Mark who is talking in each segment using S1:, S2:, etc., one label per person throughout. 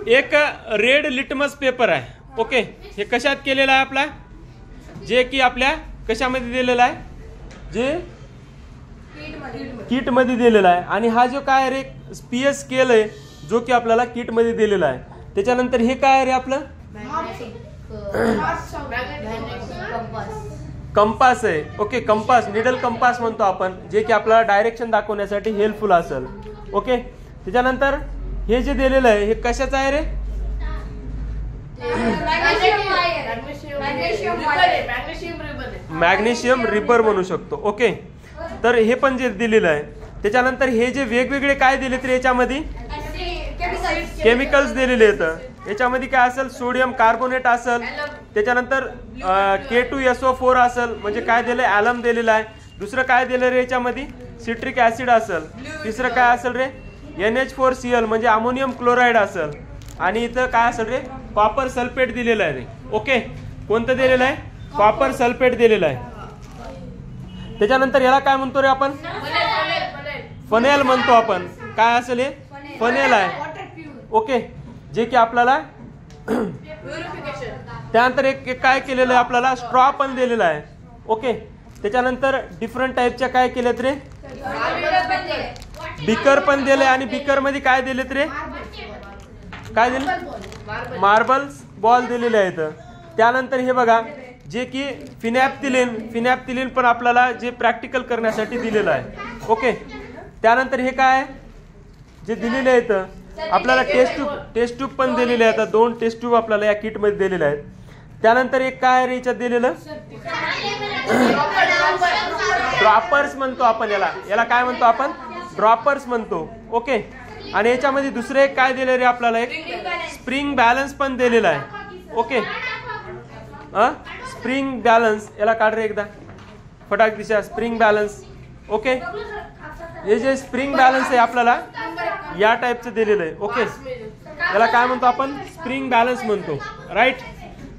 S1: एक red litmus paper आहे. Okay, हे कशात केलेला आहे आपला, जे की आपल्या कशामध्ये दिलेला आहे, जे किट मध्ये दिलेला आहे. आणि हा जो काय रे PS स्केल आहे जो की आपल्याला किट मध्ये दिलेला आहे. त्याच्यानंतर हे काय रे आपलं कंपास आहे. ओके, कंपास, निडल कंपास म्हणतो आपण, जे की आपल्याला डायरेक्शन दाखवण्यासाठी हेल्पफुल असेल. ओके, त्याच्यानंतर हे जे दिलेलं आहे हे कशाचं आहे रे, मॅग्नेशियम रिबर म्हणू शकतो. ओके, तर हे पण जे दिलेलं आहे. त्याच्यानंतर हे जे वेगवेगळे काय दिले तर याच्यामध्ये केमिकल्स दिलेले आहेत. याच्यामध्ये काय असेल, सोडियम कार्बोनेट असेल, त्याच्यानंतर K2SO4 असेल, म्हणजे काय दिलं, ॲलम दिलेलं आहे. दुसरं काय दिलं रे याच्यामध्ये, सिट्रिक ऍसिड असेल. तिसरं काय असेल रे, NH4Cl म्हणजे अमोनियम क्लोराईड असेल. आणि इथं काय असेल रे, कॉपर सल्फेट दिलेलं आहे रे. ओके, कोणतं दिलेलं आहे, कॉपर सल्फेट दिलेलं आहे. त्याच्यानंतर याला काय म्हणतो रे आपण, फनेल म्हणतो आपण. काय असेल हे, फनेल आहे. ओके, जे की आपल्याला त्यानंतर एक काय केलेलं आहे, आपल्याला स्ट्रॉ पण दिलेला आहे. ओके, त्याच्यानंतर डिफरंट टाईपच्या काय केलेत रे, बिकर पण दिले. आणि बिकर मध्ये काय दिलेत रे, काय दिले, मार्बल्स बॉल दिलेले आहेत. त्यानंतर हे बघा, जे की फिनॅप्थिलिन पण आपल्याला जे प्रॅक्टिकल करण्यासाठी दिलेलं आहे. ओके, त्यानंतर हे काय जे दिलेले आहेत आपल्याला, टेस्ट ट्यूब पण दिलेले आहेत. 2 टेस्ट ट्यूब आपल्याला या किट मध्ये दिलेले आहेत. त्यानंतर एक काय रे याच्यात दिलेलं, ड्रॉपर्स म्हणतो आपण याला काय म्हणतो आपण, ड्रॉपर्स म्हणतो. ओके, आणि याच्यामध्ये दुसरे एक काय दिले रे आपल्याला, एक स्प्रिंग बॅलन्स पण दिलेला आहे. ओके, स्प्रिंग बॅलन्स, याला काढ रे एकदा फटाक दिशा, स्प्रिंग बॅलन्स. ओके, हे जे स्प्रिंग बॅलन्स आहे आपल्याला या टाईपचं दिलेलं आहे. ओके, याला काय म्हणतो आपण, स्प्रिंग बॅलन्स म्हणतो. राईट,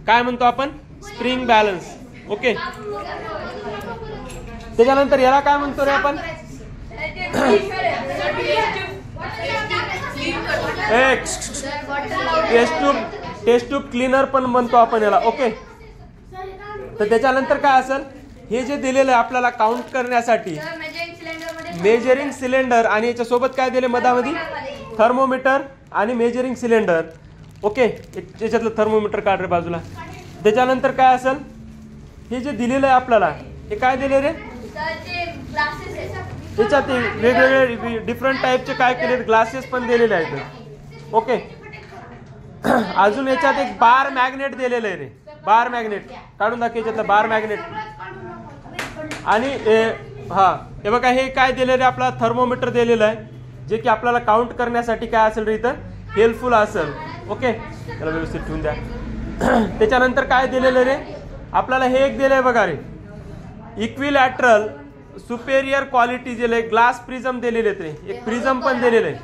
S1: काय म्हणतो आपण, स्प्रिंग बॅलन्स. ओके, त्याच्यानंतर याला काय म्हणतो रे आपण, टेस्ट ट्यूब क्लीनर पण म्हणतो आपण याला. ओके, तर त्याच्यानंतर काय असेल, हे जे दिलेलं आहे आपल्याला काउंट करण्यासाठी मेजरिंग सिलेंडर, आणि याच्या सोबत काय दिले मधामध्ये, थर्मोमीटर आणि मेजरिंग सिलेंडर. ओके, याच्यातलं थर्मोमीटर काढ रे बाजूला. त्याच्यानंतर काय असेल, हे जे दिलेलं आहे आपल्याला, हे काय दिले रे, त्याच्यात वेगवेगळे डिफरंट टाईपचे काय केले, ग्लासेस पण दिलेले आहेत. ओके, अजून याच्यात एक बार मॅग्नेट दिलेलं आहे रे, बार मॅग्नेट काढून दाखव याच्यातलं बार मॅग्नेट. आणि हे बघा, हे काय दिलेलं आहे, आपला थर्मोमीटर दिलेलं आहे, जे की आपल्याला काउंट करण्यासाठी काय असेल रे इथं हेल्पफुल असेल. ओके, त्याला व्यवस्थित ठेवून द्या. त्याच्यानंतर काय दिलेलं रे आपल्याला, हे एक दिलंय बघा रे, इक्विलॅटरल सुपेरियर क्वालिटी दिले, ग्लास प्रिझम दिलेले रे, एक प्रिझम पण दिलेलं आहे.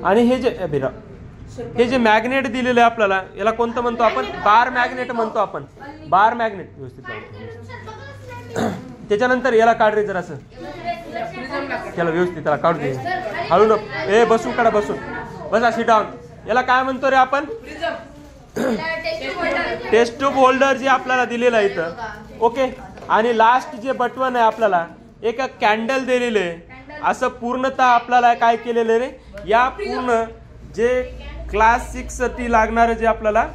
S1: आणि हे जे मॅग्नेट दिलेलं आहे आपल्याला, याला कोणतं म्हणतो आपण, बार मॅग्नेट म्हणतो आपण, बार मॅग्नेट. व्यवस्थित. त्याच्यानंतर याला काढ रे जरासं, त्याला व्यवस्थित त्याला काढू दे, हळू न बसून काढा, बसून बसा, सिट डाऊन. याला काय म्हणतो रे आपण, टेस्ट ट्यूब होल्डर जे आपल्याला दिलेलं आहे इथं. ओके, आणि लास्ट जे बटन आहे आपल्याला, एक कॅन्डल दिलेले आहे. असं पूर्णतः आपल्याला काय केलेलं रे, या पूर्ण जे क्लास 6 साठी लागणार जे आपल्याला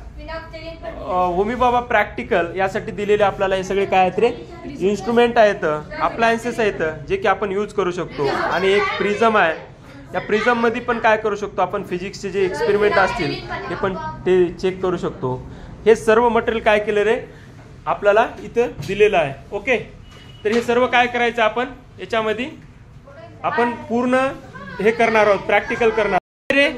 S1: होमी बाबा प्रॅक्टिकल यासाठी दिलेले आपल्याला हे सगळे काय आहेत रे, इन्स्ट्रुमेंट आहेत, अप्लायन्सेस आहेत, जे की आपण यूज करू शकतो. आणि एक प्रिझम आहे, या प्रिझम मध्ये पण काय करू शकतो आपण, फिजिक्सचे जे एक्सपेरिमेंट असतील ते पण ते चेक करू शकतो. हे सर्व मटेरियल काय केलं रे आपल्याला इथं दिलेलं आहे. ओके, तर हे सर्व काय करायचं आपण, याच्यामध्ये आपण पूर्ण हे करणार आहोत, प्रॅक्टिकल करणार रे.